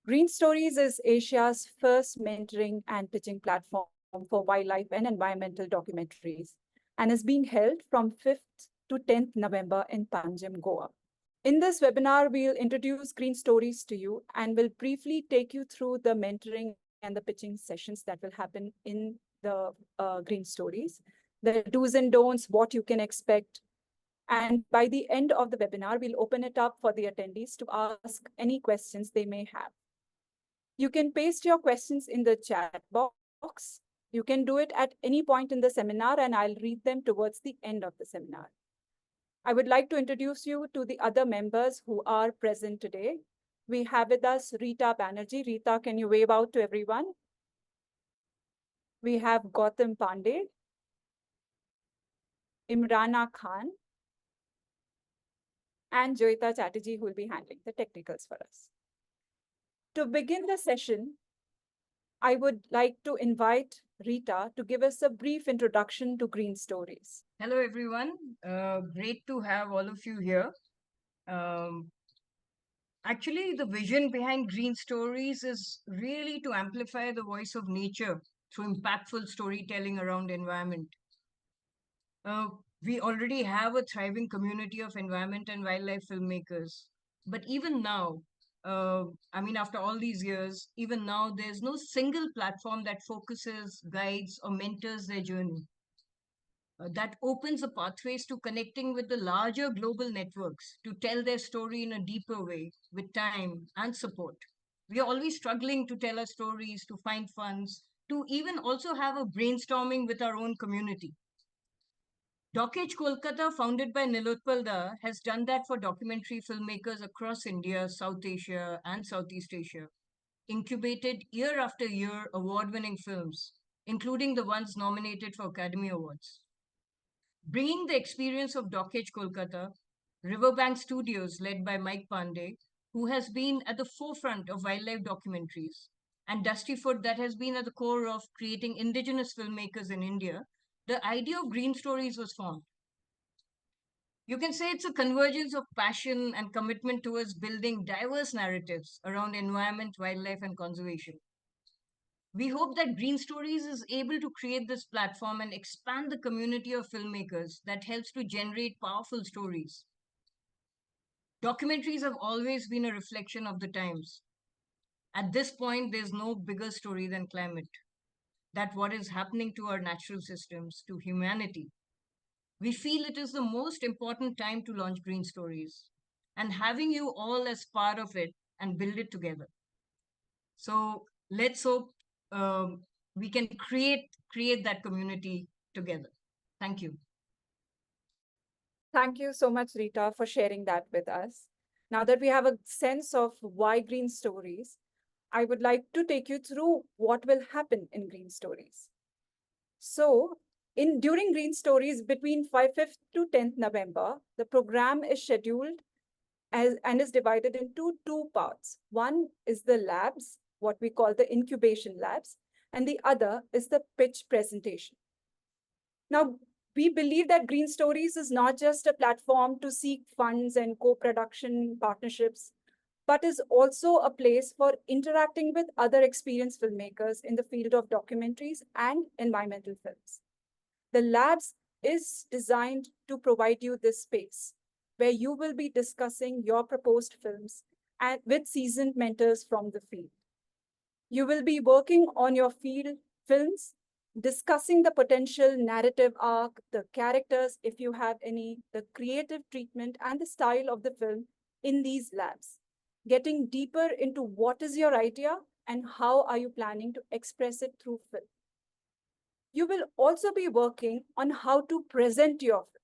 Green Stories is Asia's first mentoring and pitching platform for wildlife and environmental documentaries and is being held from 5th to 10th November in Panjim, Goa. In this webinar, we'll introduce Green Stories to you and will briefly take you through the mentoring and the pitching sessions that will happen in the Green Stories, the do's and don'ts, what you can expect. And by the end of the webinar, we'll open it up for the attendees to ask any questions they may have. You can paste your questions in the chat box. You can do it at any point in the seminar, and I'll read them towards the end of the seminar. I would like to introduce you to the other members who are present today. We have with us Rita Banerjee. Rita, can you wave out to everyone? We have Gautam Pandey, Imrana Khan, and Joyita Chatterjee, who will be handling the technicals for us. To begin the session, I would like to invite Rita to give us a brief introduction to Green Stories. Hello, everyone. Great to have all of you here. Actually, the vision behind Green Stories is really to amplify the voice of nature through impactful storytelling around environment. We already have a thriving community of environment and wildlife filmmakers. But even now, after all these years, even now, there's no single platform that focuses, guides, or mentors their journey. That opens the pathways to connecting with the larger global networks to tell their story in a deeper way with time and support. We are always struggling to tell our stories, to find funds, to even also have a brainstorming with our own community. Dockage Kolkata, founded by Nilotpal Da, has done that for documentary filmmakers across India, South Asia, and Southeast Asia. Incubated year after year award-winning films, including the ones nominated for Academy Awards. Bringing the experience of Dockage Kolkata, Riverbank Studios, led by Mike Pandey, who has been at the forefront of wildlife documentaries, and Dusty Foot, that has been at the core of creating indigenous filmmakers in India, the idea of Green Stories was formed. You can say it's a convergence of passion and commitment towards building diverse narratives around environment, wildlife, and conservation. We hope that Green Stories is able to create this platform and expand the community of filmmakers that helps to generate powerful stories. Documentaries have always been a reflection of the times. At this point, there's no bigger story than climate. That what is happening to our natural systems, to humanity. We feel it is the most important time to launch Green Stories and having you all as part of it and build it together. So let's hope we can create that community together. Thank you. Thank you so much, Rita, for sharing that with us. Now that we have a sense of why Green Stories, I would like to take you through what will happen in Green Stories. So, during Green Stories, between 5th to 10th November, the program is scheduled and is divided into two parts. One is the labs, what we call the incubation labs, and the other is the pitch presentation. Now, we believe that Green Stories is not just a platform to seek funds and co-production partnerships, but is also a place for interacting with other experienced filmmakers in the field of documentaries and environmental films. The labs is designed to provide you this space where you will be discussing your proposed films and with seasoned mentors from the field. You will be working on your field films, discussing the potential narrative arc, the characters, if you have any, the creative treatment, and the style of the film in these labs. Getting deeper into what is your idea and how are you planning to express it through film. You will also be working on how to present your film.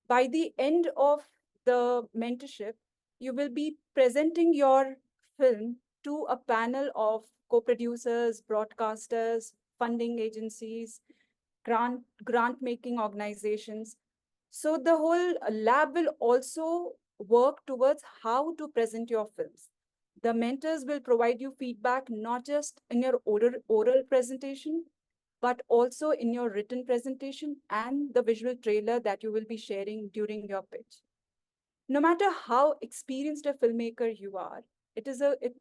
By the end of the mentorship, you will be presenting your film to a panel of co-producers, broadcasters, funding agencies, grant-making organizations. So the whole lab will also work towards how to present your films. The mentors will provide you feedback, not just in your oral presentation, but also in your written presentation and the visual trailer that you will be sharing during your pitch. No matter how experienced a filmmaker you are, it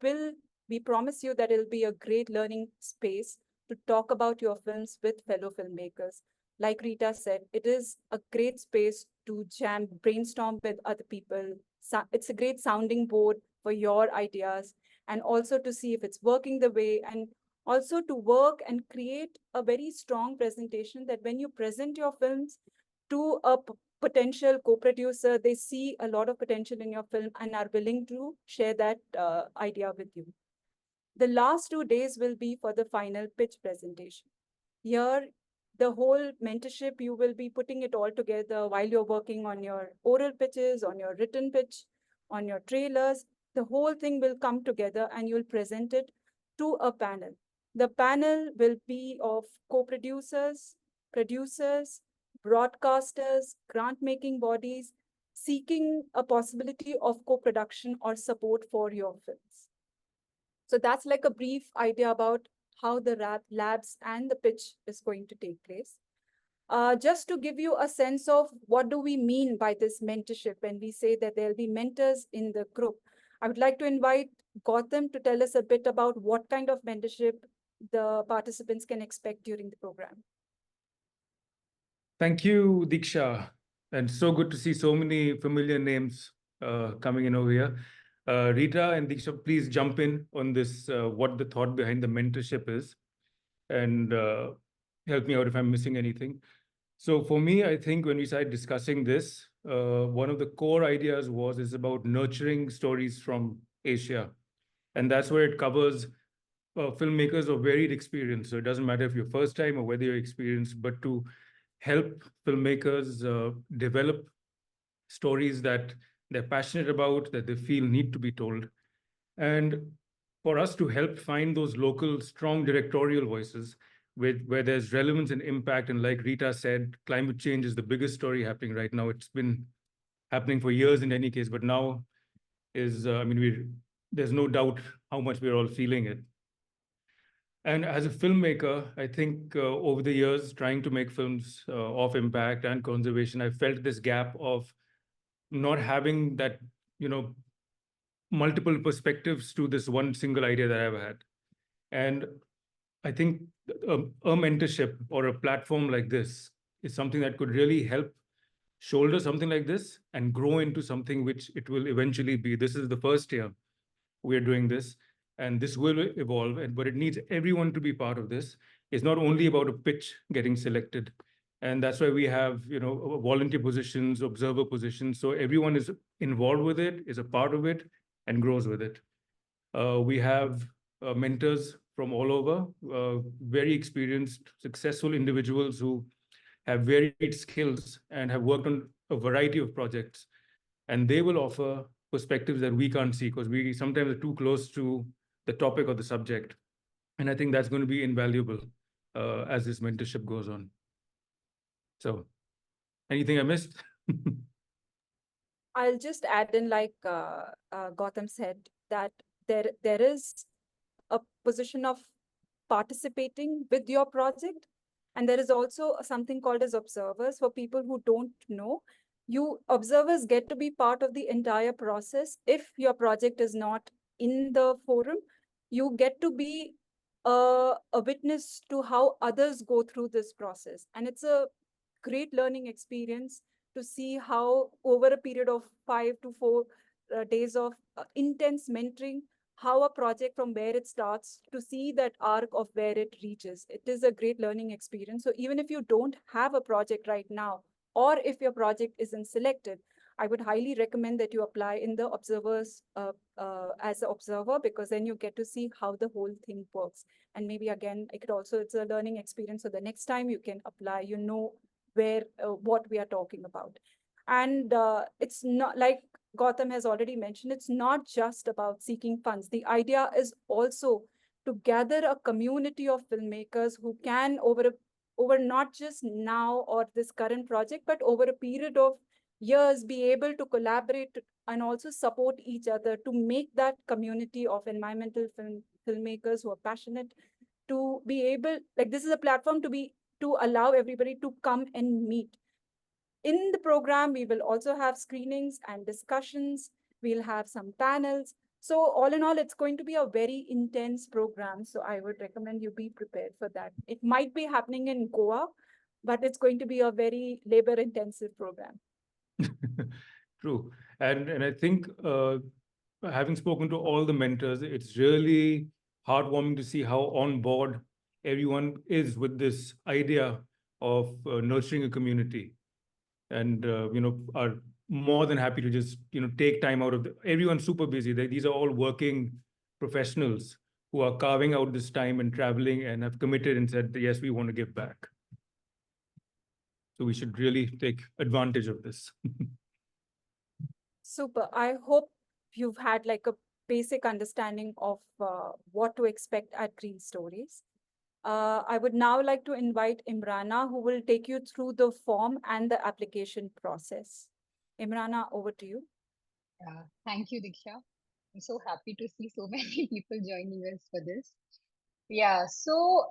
will We promise you that it'll be a great learning space to talk about your films with fellow filmmakers. Like Rita said, it is a great space to jam, brainstorm with other people. It's a great sounding board for your ideas, and also to see if it's working the way, and also to work and create a very strong presentation that when you present your films to a potential co-producer, they see a lot of potential in your film and are willing to share that idea with you. The last 2 days will be for the final pitch presentation. Here, the whole mentorship, you will be putting it all together while you're working on your oral pitches, on your written pitch, on your trailers. The whole thing will come together and you'll present it to a panel. The panel will be of co-producers, producers, broadcasters, grant-making bodies, seeking a possibility of co-production or support for your films. So that's like a brief idea about how the labs and the pitch is going to take place. Just to give you a sense of what do we mean by this mentorship when we say that there'll be mentors in the group, I would like to invite Gautam to tell us a bit about what kind of mentorship the participants can expect during the program. Thank you, Diksha. And so good to see so many familiar names coming in over here. Rita and Diksha, please jump in on this, what the thought behind the mentorship is, and help me out if I'm missing anything. So for me, I think when we started discussing this, one of the core ideas is about nurturing stories from Asia. And that's where it covers filmmakers of varied experience. So it doesn't matter if you're first time or whether you're experienced, but to help filmmakers develop stories that they're passionate about, that they feel need to be told. And for us to help find those local, strong directorial voices where there's relevance and impact. And like Rita said, climate change is the biggest story happening right now. It's been happening for years in any case, but now is, there's no doubt how much we're all feeling it. And as a filmmaker, I think over the years, trying to make films of impact and conservation, I felt this gap of not having that, multiple perspectives to this one single idea that I've had. And I think a mentorship or a platform like this is something that could really help shoulder something like this and grow into something which it will eventually be. This is the first year we're doing this, and this will evolve, but it needs everyone to be part of this. It's not only about a pitch getting selected. And that's why we have, volunteer positions, observer positions. So everyone is involved with it, is a part of it, and grows with it. We have mentors from all over, very experienced, successful individuals who have varied skills and have worked on a variety of projects. And they will offer perspectives that we can't see because we sometimes are too close to the topic or the subject. And I think that's going to be invaluable as this mentorship goes on. So anything I missed? I'll just add in, like Gautam said, that there is a position of participating with your project. And there is also something called as observers. For people who don't know, you observers get to be part of the entire process. If your project is not in the forum, you get to be a witness to how others go through this process. And it's a great learning experience to see how over a period of 5 to 4 days of intense mentoring, how a project from where it starts to see that arc of where it reaches. It is a great learning experience. So even if you don't have a project right now, or if your project isn't selected, I would highly recommend that you apply in the observers as an observer, because then you get to see how the whole thing works. And maybe again, it's a learning experience. So the next time you can apply, where what we are talking about. And it's not, like Gautam has already mentioned, it's not just about seeking funds. The idea is also to gather a community of filmmakers who can, over not just now or this current project, but over a period of years, be able to collaborate and also support each other to make that community of environmental filmmakers who are passionate to be able, like, this is a platform to allow everybody to come and meet. In the program, we will also have screenings and discussions. We'll have some panels. So all in all, it's going to be a very intense program. So I would recommend you be prepared for that. It might be happening in Goa, but it's going to be a very labor intensive program. True. And I think having spoken to all the mentors, it's really heartwarming to see how on board everyone is with this idea of nurturing a community, and are more than happy to just take time out of everyone's super busy. These are all working professionals who are carving out this time and traveling and have committed and said, yes, we want to give back. So we should really take advantage of this. Super. I hope you've had like a basic understanding of what to expect at Green Stories. I would now like to invite Imrana, who will take you through the form and the application process. Imrana, over to you. Thank you, Diksha. I'm so happy to see so many people joining us for this. Yeah, so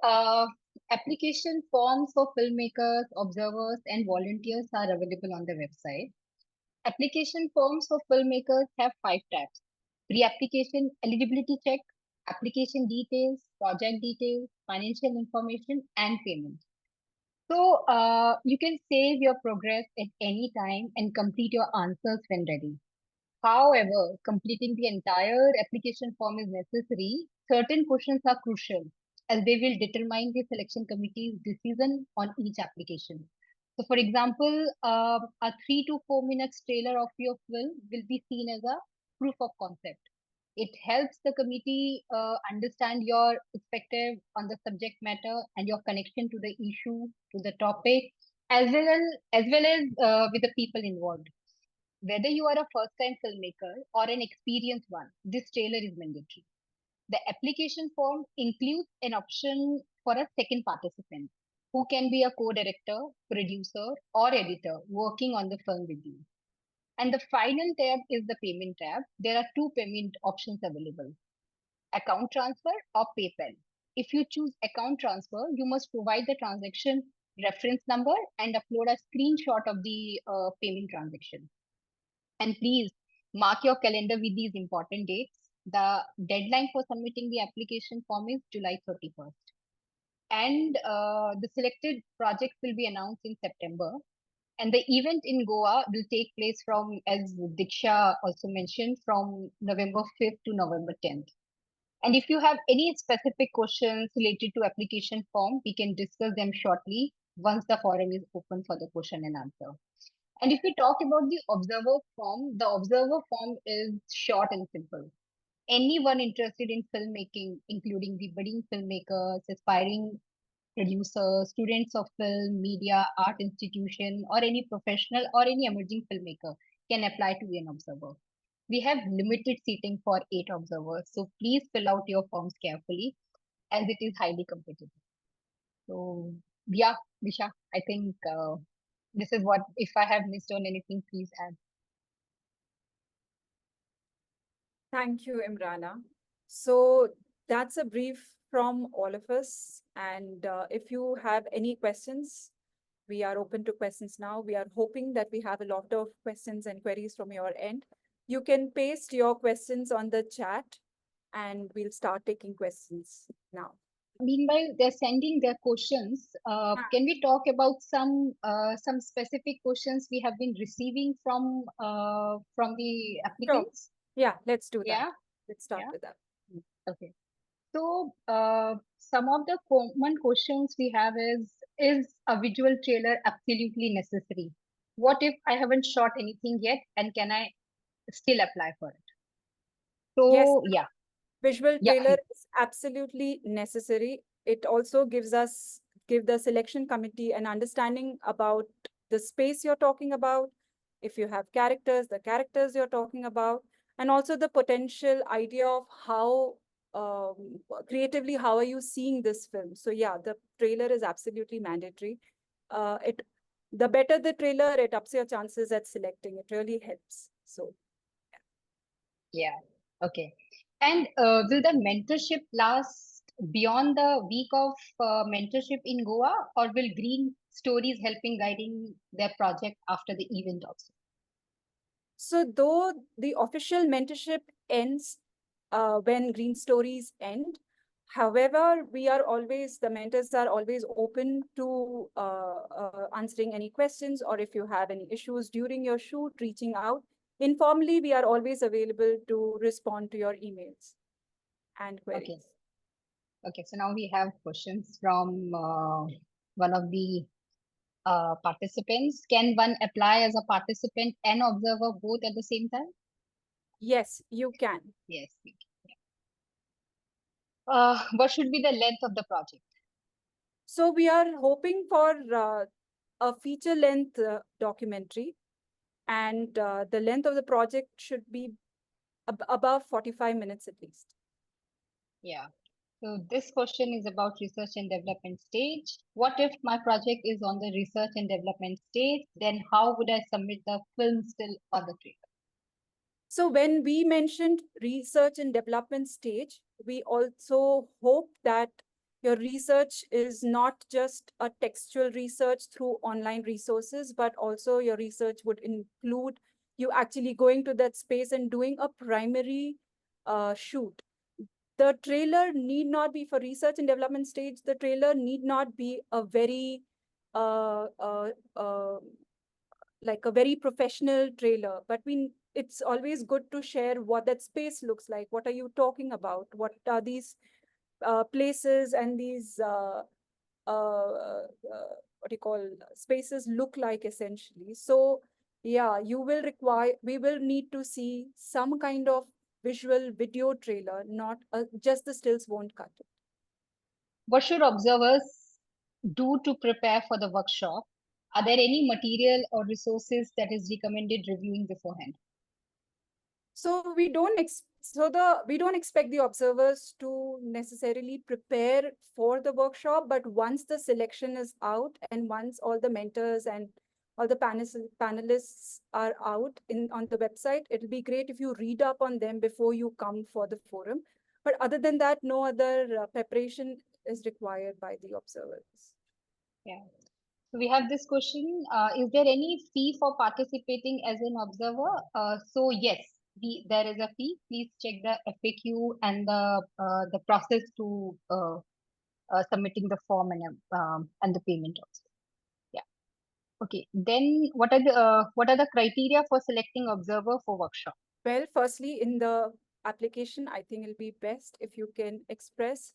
application forms for filmmakers, observers, and volunteers are available on the website. Application forms for filmmakers have 5 tabs: pre-application eligibility check, application details, project details, financial information, and payment. So you can save your progress at any time and complete your answers when ready. However, completing the entire application form is necessary. Certain questions are crucial as they will determine the selection committee's decision on each application. So, for example, a 3 to 4 minutes trailer of your film will be seen as a proof of concept. It helps the committee understand your perspective on the subject matter and your connection to the issue, to the topic, as well as with the people involved. Whether you are a first time filmmaker or an experienced one, this trailer is mandatory. The application form includes an option for a second participant who can be a co director, producer, or editor working on the film with you. And the final tab is the payment tab. There are 2 payment options available: account transfer or PayPal. If you choose account transfer, you must provide the transaction reference number and upload a screenshot of the payment transaction. And please mark your calendar with these important dates. The deadline for submitting the application form is July 31st. And the selected projects will be announced in September. And the event in Goa will take place from, as Diksha also mentioned, from November 5th to November 10th. And if you have any specific questions related to application form, we can discuss them shortly once the forum is open for the question and answer. And if we talk about the observer form is short and simple. Anyone interested in filmmaking, including the budding filmmakers, aspiring producers, students of film, media, art institution, or any professional or any emerging filmmaker can apply to be an observer. We have limited seating for 8 observers, so please fill out your forms carefully as it is highly competitive. So, yeah, Disha, I think this is what, if I have missed on anything, please add. Thank you, Imrana. So that's a brief from all of us. And if you have any questions, we are open to questions now. We are hoping that we have a lot of questions and queries from your end. You can paste your questions on the chat and we'll start taking questions now. Meanwhile, they're sending their questions. Can we talk about some specific questions we have been receiving from the applicants? Yeah, let's do that. Yeah. Let's start Yeah. with that. Okay. So some of the common questions we have is a visual trailer absolutely necessary? What if I haven't shot anything yet, and can I still apply for it? Yes, So yeah, visual yeah, trailer is absolutely necessary. It also give the selection committee an understanding about the space you're talking about, if you have characters, the characters you're talking about, and also the potential idea of how creatively, how are you seeing this film? So yeah, the trailer is absolutely mandatory. The better the trailer, it ups your chances at selecting. It really helps. So yeah. Okay. And will the mentorship last beyond the week of mentorship in Goa, or will Green Stories helping guiding their project after the event also? So though the official mentorship ends when green stories end. However, the mentors are always open to answering any questions, or if you have any issues during your shoot, reaching out. Informally, we are always available to respond to your emails and queries. Okay. Okay, so now we have questions from one of the participants. Can one apply as a participant and observer both at the same time? Yes, you can. Yes. We can. What should be the length of the project? So we are hoping for a feature-length documentary, and the length of the project should be above 45 minutes at least. Yeah. So this question is about research and development stage. What if my project is on the research and development stage? Then how would I submit the film still or the trailer? So when we mentioned research and development stage, we also hope that your research is not just a textual research through online resources, but also your research would include you actually going to that space and doing a primary shoot. The trailer need not be for research and development stage. The trailer need not be a very uh, uh, uh, like a very professional trailer, but it's always good to share what that space looks like. What are you talking about? What are these places and these what do you call spaces look like essentially? So yeah, we will need to see some kind of visual video trailer, not just the stills won't cut it. What should observers do to prepare for the workshop? Are there any material or resources that is recommended reviewing beforehand? So we don't expect the observers to necessarily prepare for the workshop, but once the selection is out and once all the mentors and all the panelists are out on the website, it'll be great if you read up on them before you come for the forum. But other than that, no other preparation is required by the observers. Yeah. So we have this question. Is there any fee for participating as an observer? So yes, there is a fee. Please check the FAQ and the process to submitting the form and the payment also. Yeah. Okay. Then what are the criteria for selecting observer for workshop? Well, firstly, in the application, I think it'll be best if you can express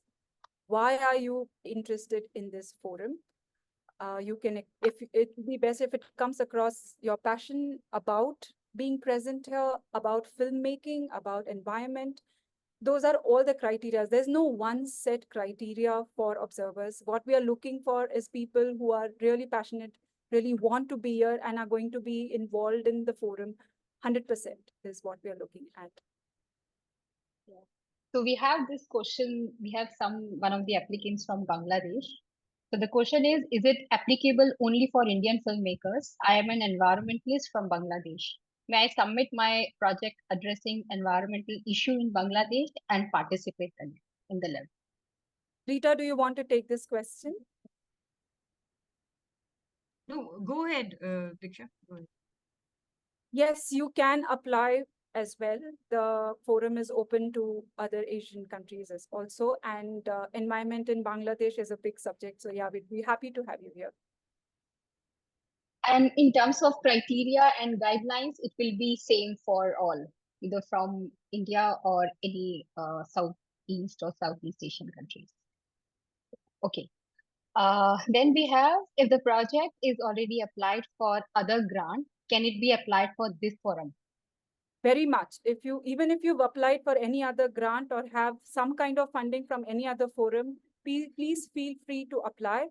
why are you interested in this forum. You can, if it would be best if it comes across your passion about being present here, about filmmaking, about environment. Those are all the criteria. There's no one set criteria for observers. What we are looking for is people who are really passionate, really want to be here and are going to be involved in the forum. 100% is what we are looking at. Yeah. So we have this question. We have one of the applicants from Bangladesh. So the question is it applicable only for Indian filmmakers? I am an environmentalist from Bangladesh. May I submit my project addressing environmental issue in Bangladesh and participate in the lab? Rita, do you want to take this question? No, go ahead, Diksha. Go ahead. Yes, you can apply as well. The forum is open to other Asian countries as also, and environment in Bangladesh is a big subject. So yeah, we'd be happy to have you here. And in terms of criteria and guidelines, it will be same for all, either from India or any Southeast or Southeast Asian countries. Okay. Then we have, if the project is already applied for other grant, can it be applied for this forum? Very much. Even if you've applied for any other grant or have some kind of funding from any other forum, please feel free to apply.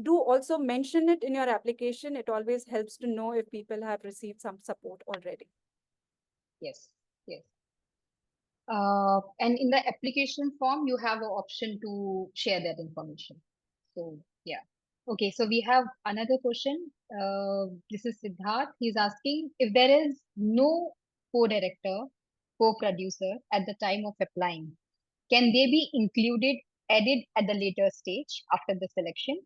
Do also mention it in your application. It always helps to know if people have received some support already. Yes, yes. And in the application form, you have an option to share that information. So yeah. Okay, so we have another question. This is Siddharth. He's asking if there is no co-director, co-producer at the time of applying, can they be included, added at the later stage after the selection?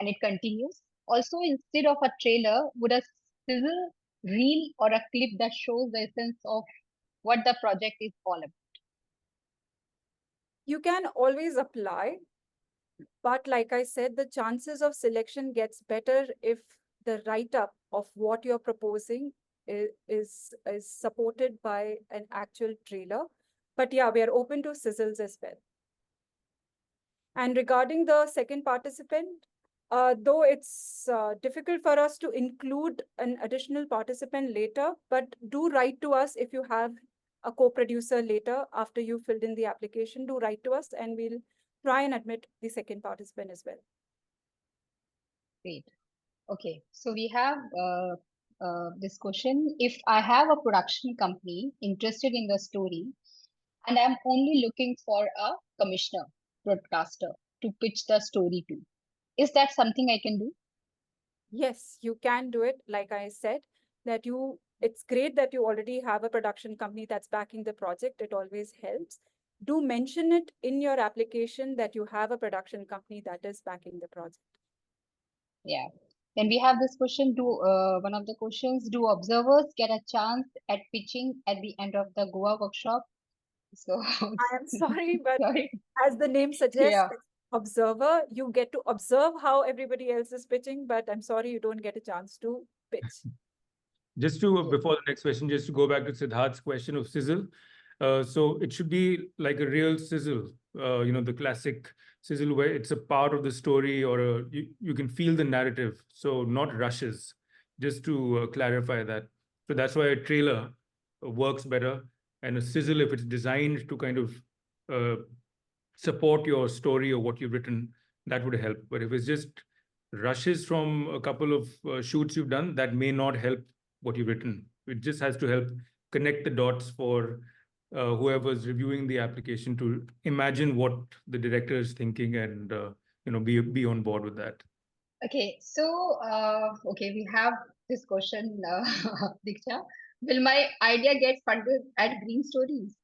And it continues. Also, instead of a trailer, would a sizzle reel or a clip that shows the essence of what the project is all about? You can always apply, but like I said, the chances of selection gets better if the write-up of what you're proposing is supported by an actual trailer. But yeah, we are open to sizzles as well. And regarding the second participant, though it's difficult for us to include an additional participant later, but do write to us if you have a co-producer later after you filled in the application. Do write to us and we'll try and admit the second participant as well. Great. Okay, so we have this question. If I have a production company interested in the story and I'm only looking for a commissioner, broadcaster to pitch the story to, is that something I can do? Yes, you can do it. Like I said, that it's great that you already have a production company that's backing the project. It always helps. Do mention it in your application that you have a production company that is backing the project. Yeah. Then we have this question. One of the questions, do observers get a chance at pitching at the end of the Goa workshop? So I am sorry, but sorry. as the name suggests, Yeah. observer, you get to observe how everybody else is pitching, but I'm sorry, you don't get a chance to pitch. Just to, before the next question, just to go back to Siddharth's question of sizzle. So it should be like a real sizzle, the classic sizzle where it's a part of the story or you can feel the narrative. So not rushes, just to clarify that. So that's why a trailer works better, and a sizzle, if it's designed to kind of support your story or what you've written, that would help. But if it's just rushes from a couple of shoots you've done, that may not help what you've written. It just has to help connect the dots for whoever's reviewing the application to imagine what the director is thinking and be on board with that. Okay, so okay, we have this question, Diksha. Will my idea get funded at Green Stories?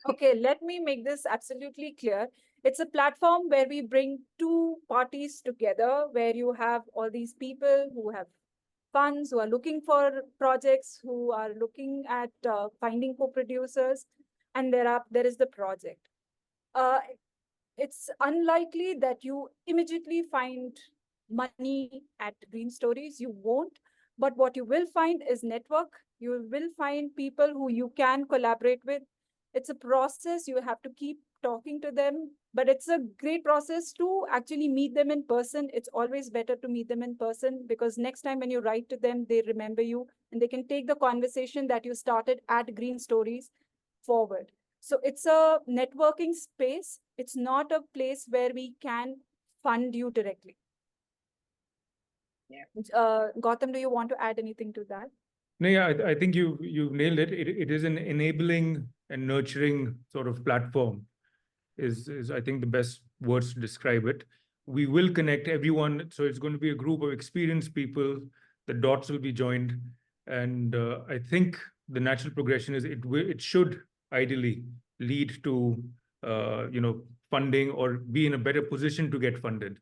Okay, let me make this absolutely clear. It's a platform where we bring two parties together, where you have all these people who have funds, who are looking for projects, who are looking at finding co-producers, and there is the project. Uh, it's unlikely that you immediately find money at Green Stories. You won't. But what you will find is network. You will find people who you can collaborate with. It's a process. You have to keep talking to them. But it's a great process to actually meet them in person. It's always better to meet them in person because next time when you write to them, they remember you and they can take the conversation that you started at Green Stories forward. So it's a networking space. It's not a place where we can fund you directly. Yeah. Gautam, do you want to add anything to that? No, yeah, I think you've nailed it. It is an enabling and nurturing sort of platform. Is I think the best words to describe it. We will connect everyone, so it's going to be a group of experienced people. The dots will be joined, and I think the natural progression is it should ideally lead to funding or be in a better position to get funded.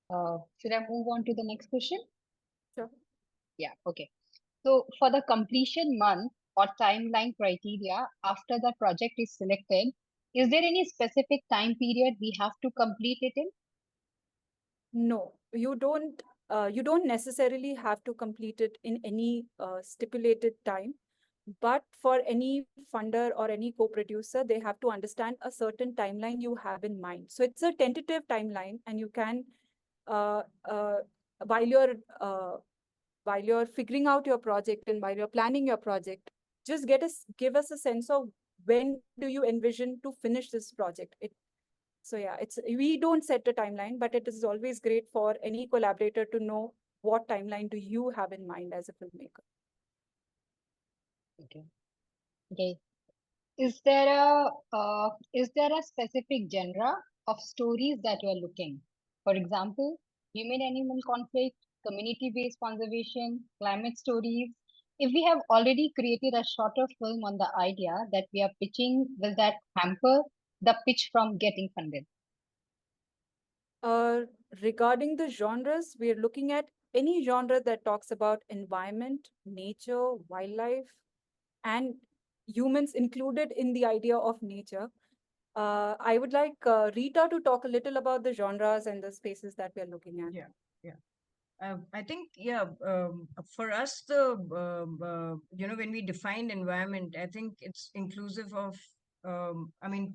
Should I move on to the next question? Sure. Yeah, okay. So for the completion month or timeline criteria after the project is selected, is there any specific time period we have to complete it in? No, you don't. You don't necessarily have to complete it in any stipulated time. But for any funder or any co-producer, they have to understand a certain timeline you have in mind. So it's a tentative timeline, and you can, uh, uh, while you're figuring out your project and while you're planning your project, just give us a sense of when do you envision to finish this project. So yeah, we don't set a timeline, but it is always great for any collaborator to know what timeline do you have in mind as a filmmaker. Okay. Okay. Is there a specific genre of stories that you are looking? For example, human-animal conflict, community-based conservation, climate stories. If we have already created a shorter film on the idea that we are pitching, will that hamper the pitch from getting funded? Uh, Regarding the genres, we are looking at any genre that talks about environment, nature, wildlife, and humans included in the idea of nature. I would like Rita to talk a little about the genres and the spaces that we're looking at. I think, for us, when we define environment, I think it's inclusive of,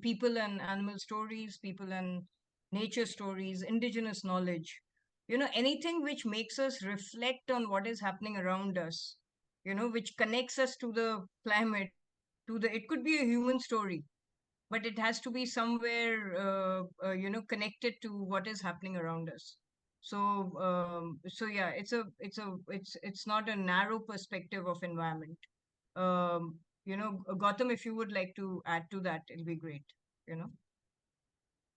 people and animal stories, people and nature stories, indigenous knowledge, anything which makes us reflect on what is happening around us, which connects us to the climate, it could be a human story, but it has to be somewhere, connected to what is happening around us. So yeah, it's not a narrow perspective of environment. Gautam, if you would like to add to that, it'll be great. You know.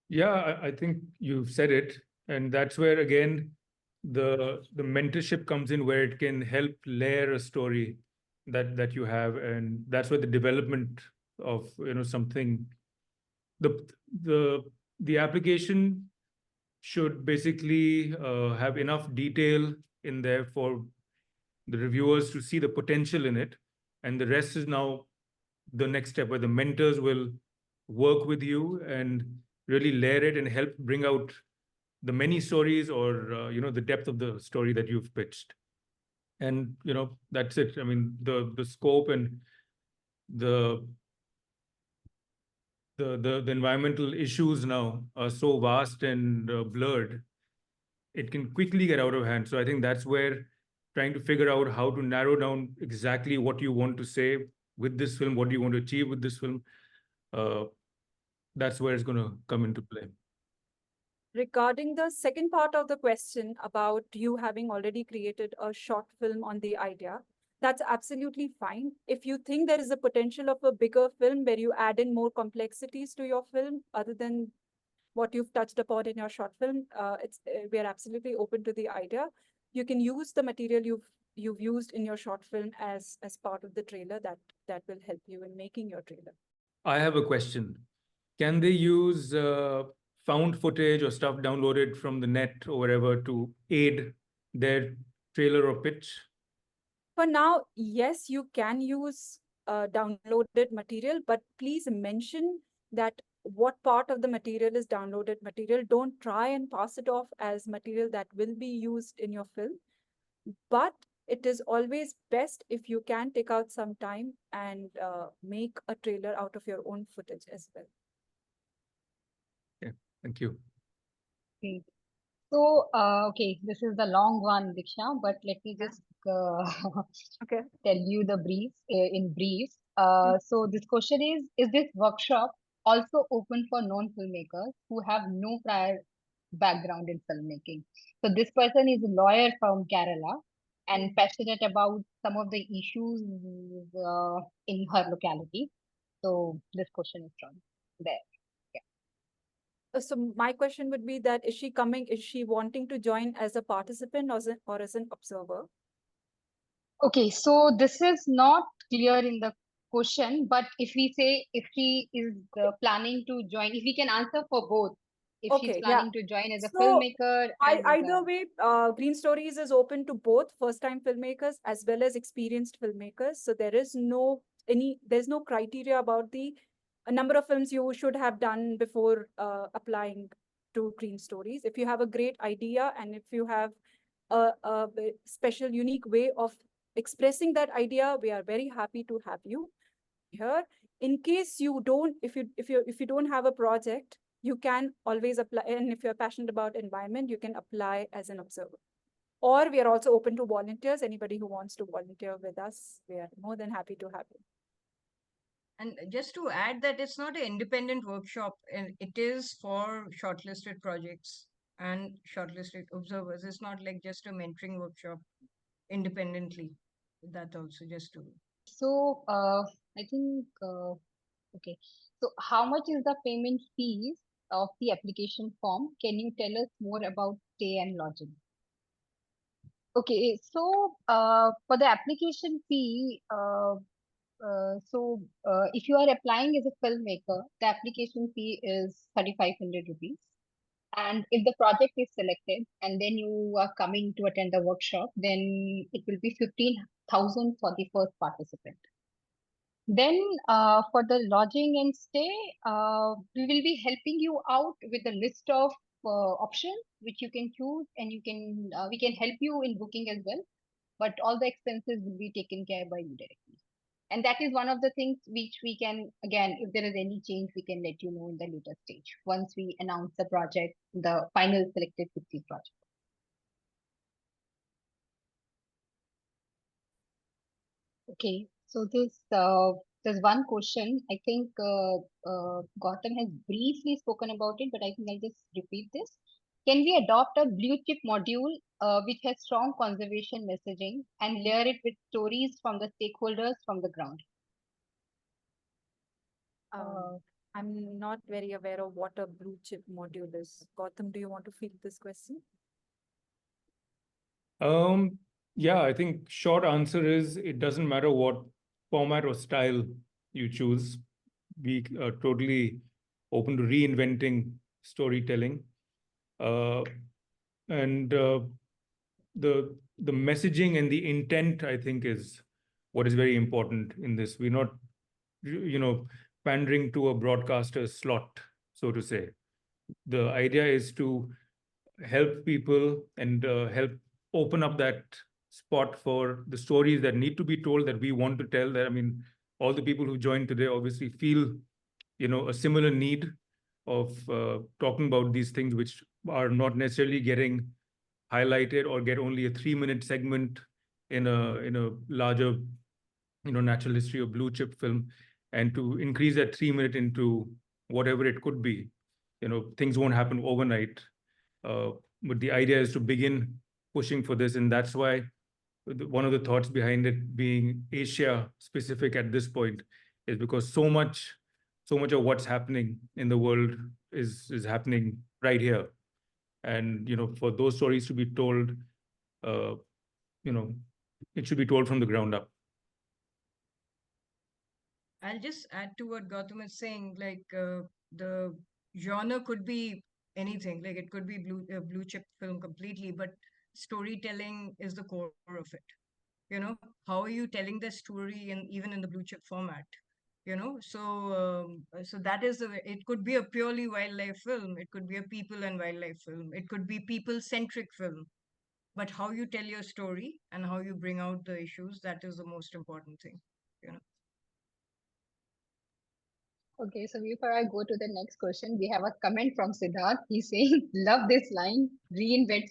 Yeah, I think you've said it, and that's where again the mentorship comes in, where it can help layer a story that you have, and that's where the development of something, the the the application should basically have enough detail in there for the reviewers to see the potential in it, and the rest is now the next step, where the mentors will work with you and really layer it and help bring out the many stories, or the depth of the story that you've pitched. And that's it. I mean, the scope and the the environmental issues now are so vast and blurred, it can quickly get out of hand. So I think that's where trying to figure out how to narrow down exactly what you want to say with this film, what do you want to achieve with this film, uh, that's where it's going to come into play. Regarding the second part of the question about you having already created a short film on the idea, that's absolutely fine. If you think there is a potential of a bigger film where you add in more complexities to your film other than what you've touched upon in your short film, we are absolutely open to the idea. You can use the material you've used in your short film as part of the trailer. That will help you in making your trailer. I have a question. Can they use found footage or stuff downloaded from the net or wherever to aid their trailer or pitch? For now, yes, you can use downloaded material, but please mention that what part of the material is downloaded material. Don't try and pass it off as material that will be used in your film. But it is always best if you can take out some time and make a trailer out of your own footage as well. Okay, thank you. Great. So, okay, this is the long one, Diksha, but let me just Okay. tell you the brief in brief. So this question is this workshop also open for non-filmmakers who have no prior background in filmmaking? So this person is a lawyer from Kerala and passionate about some of the issues in her locality. So this question is from there. So my question would be that is she wanting to join as a participant or as an observer? Okay, so this is not clear in the question, but if we say if she is planning to join, if we can answer for both, if she's Okay, yeah. planning to join as a So filmmaker and as either way, Green Stories is open to both first-time filmmakers as well as experienced filmmakers. So there's no criteria about the number of films you should have done before applying to Green Stories. If you have a great idea and if you have a special, unique way of expressing that idea, we are very happy to have you here. In case you don't, if you don't have a project, you can always apply. And if you're passionate about environment, you can apply as an observer. Or we are also open to volunteers. Anybody who wants to volunteer with us, we are more than happy to have you. And just to add that it's not an independent workshop, and it is for shortlisted projects and shortlisted observers. It's not like just a mentoring workshop independently. That also just to. so I think okay. So how much is the payment fees of the application form? Can you tell us more about stay and lodging? Okay, so for the application fee, if you are applying as a filmmaker, the application fee is 3,500 rupees. And if the project is selected and then you are coming to attend the workshop, then it will be 15,000 for the first participant. Then for the lodging and stay, we will be helping you out with a list of options which you can choose, and we can help you in booking as well. But all the expenses will be taken care by you directly. And that is one of the things which we can, again, if there is any change, we can let you know in the later stage once we announce the project, the final selected 50 project. Okay, so there's one question. I think Gautam has briefly spoken about it, but I think I'll just repeat this. Can we adopt a blue chip module which has strong conservation messaging and layer it with stories from the stakeholders from the ground? Um, I'm not very aware of what a blue chip module is. Gautam, do you want to field this question? Yeah, I think short answer is it doesn't matter what format or style you choose. We are totally open to reinventing storytelling. And the messaging and the intent, I think, is what is very important in this. We're not, pandering to a broadcaster's slot, so to say. The idea is to help people and help open up that spot for the stories that need to be told, that we want to tell. That, I mean, all the people who joined today obviously feel, a similar need of talking about these things which are not necessarily getting highlighted or get only a 3-minute segment in a larger, natural history or blue chip film, and to increase that 3 minute into whatever it could be. Things won't happen overnight, but the idea is to begin pushing for this, and that's why one of the thoughts behind it being Asia specific at this point is because so much of what's happening in the world is happening right here, and for those stories to be told, uh, it should be told from the ground up. I'll just add to what Gautam is saying. Like the genre could be anything. Like it could be blue chip film completely, but storytelling is the core of it. How are you telling the story, and even in the blue chip format? So that is it could be a purely wildlife film. It could be a people and wildlife film. It could be people centric film. But how you tell your story and how you bring out the issues, that is the most important thing. You know. Okay, so before I go to the next question, we have a comment from Siddharth. He's saying, "Love this line. Reinvent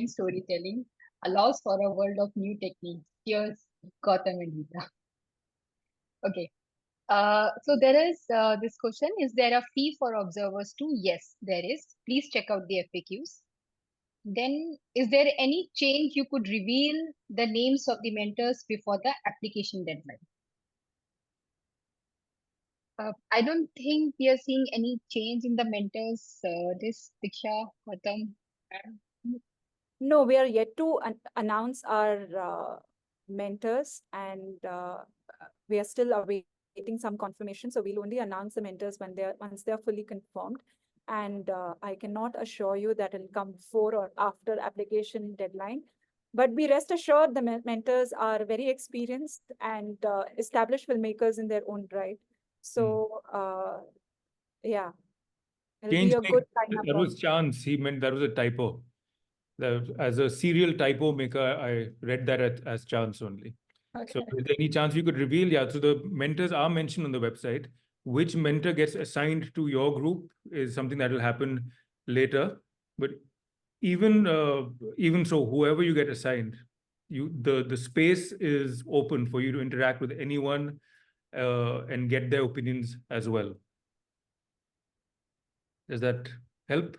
storytelling. Allows for a world of new techniques. Cheers, Gautam and Rita." Okay. So there is this question: is there a fee for observers too? Yes, there is. Please check out the FAQs. Then, is there any change you could reveal the names of the mentors before the application deadline? I don't think we are seeing any change in the mentors. This Diksha, Gautam. No, we are yet to announce our mentors, and we are still awaiting some confirmation. So we'll only announce the mentors once they are fully confirmed. And I cannot assure you that it'll come before or after application deadline. But be rest assured, the mentors are very experienced and established filmmakers in their own right. So yeah, it'll be Change a good maker, lineup that of. was chance. He meant that was a typo. As a serial typo maker, I read that as chance only. So Okay. is there any chance you could reveal? Yeah, so the mentors are mentioned on the website. Which mentor gets assigned to your group is something that will happen later. But even so, whoever you get assigned, the space is open for you to interact with anyone and get their opinions as well. Does that help?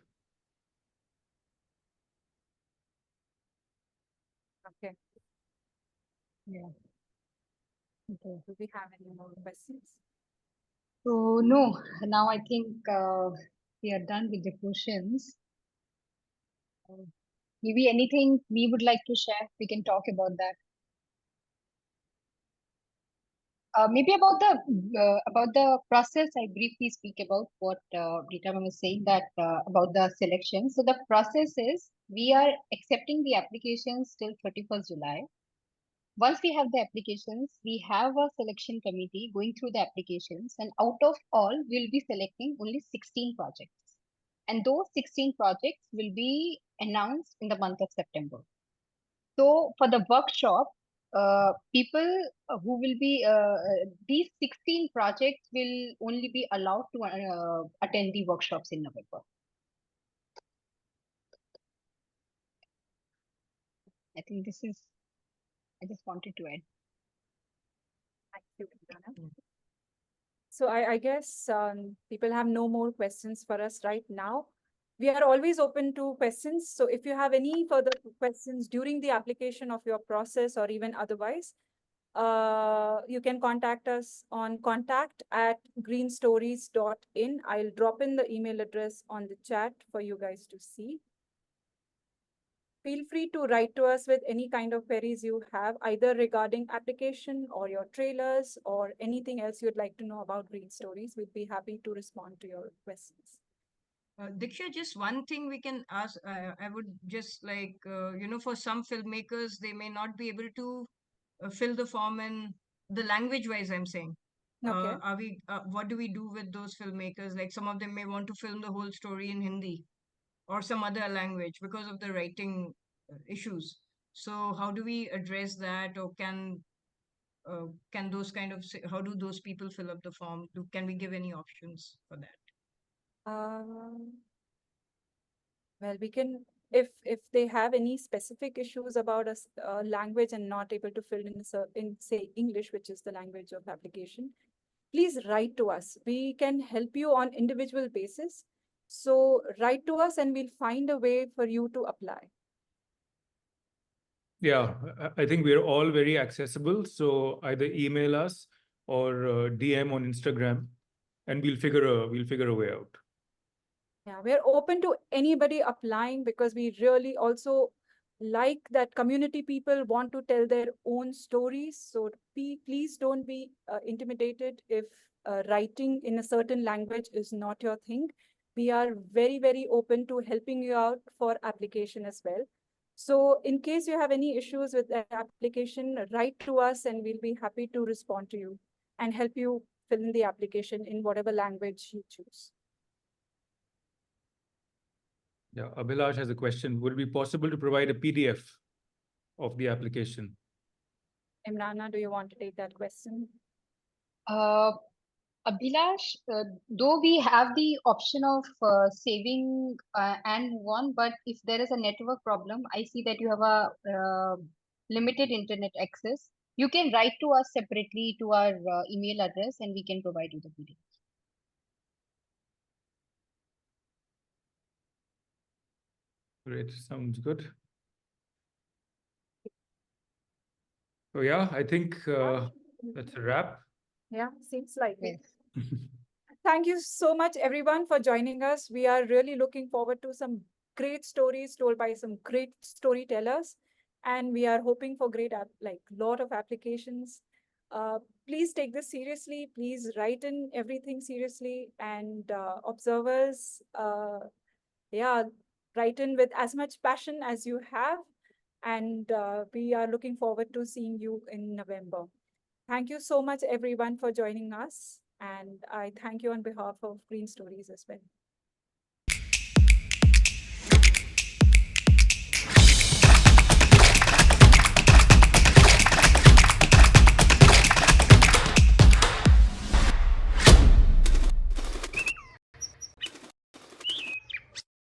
Okay. Yeah. Okay. Do we have any more questions? So no, now I think we are done with the questions. Maybe anything we would like to share, we can talk about that. Maybe about the process, I briefly speak about what Rita ma'am was saying, that about the selection. So the process is we are accepting the applications till 31st July. Once we have the applications, we have a selection committee going through the applications, and out of all, we'll be selecting only 16 projects. And those 16 projects will be announced in the month of September. So for the workshop, people who will be these 16 projects will only be allowed to attend the workshops in November. I think this is, I just wanted to add. Thank you, Vandana. So I guess people have no more questions for us right now. We are always open to questions. So if you have any further questions during the application of your process or even otherwise, you can contact us on contact@greenstories.in. I'll drop in the email address on the chat for you guys to see. Feel free to write to us with any kind of queries you have, either regarding application or your trailers or anything else you'd like to know about Green Stories. We'd be happy to respond to your questions. Diksha, just one thing we can ask. I would just like, for some filmmakers, they may not be able to fill the form in the language wise, I'm saying. Okay. What do we do with those filmmakers? Like some of them may want to film the whole story in Hindi or some other language because of the writing issues. So how do we address that, or can those how do those people fill up the form? Can we give any options for that? Well, we can, if they have any specific issues about a language and not able to fill in say English, which is the language of application, please write to us. We can help you on individual basis. So write to us and we'll find a way for you to apply. Yeah, I think we're all very accessible. So either email us or DM on Instagram, and we'll figure a way out. Yeah, we're open to anybody applying because we really also like that community people want to tell their own stories. So please don't be intimidated if writing in a certain language is not your thing. We are very, very open to helping you out for application as well. So in case you have any issues with the application, write to us and we'll be happy to respond to you and help you fill in the application in whatever language you choose. Yeah, Abhilash has a question. Would it be possible to provide a PDF of the application? Imrana, do you want to take that question? Abhilash, though we have the option of saving and move on, but if there is a network problem, I see that you have a limited internet access. You can write to us separately to our email address and we can provide you the PDF. Great, sounds good. So yeah, I think that's a wrap. Yeah, seems like it. Yes. Thank you so much, everyone, for joining us. We are really looking forward to some great stories told by some great storytellers, and we are hoping for lot of applications. Please take this seriously. Please write in everything seriously, and observers, write in with as much passion as you have. And we are looking forward to seeing you in November. Thank you so much, everyone, for joining us. And I thank you on behalf of Green Stories as well.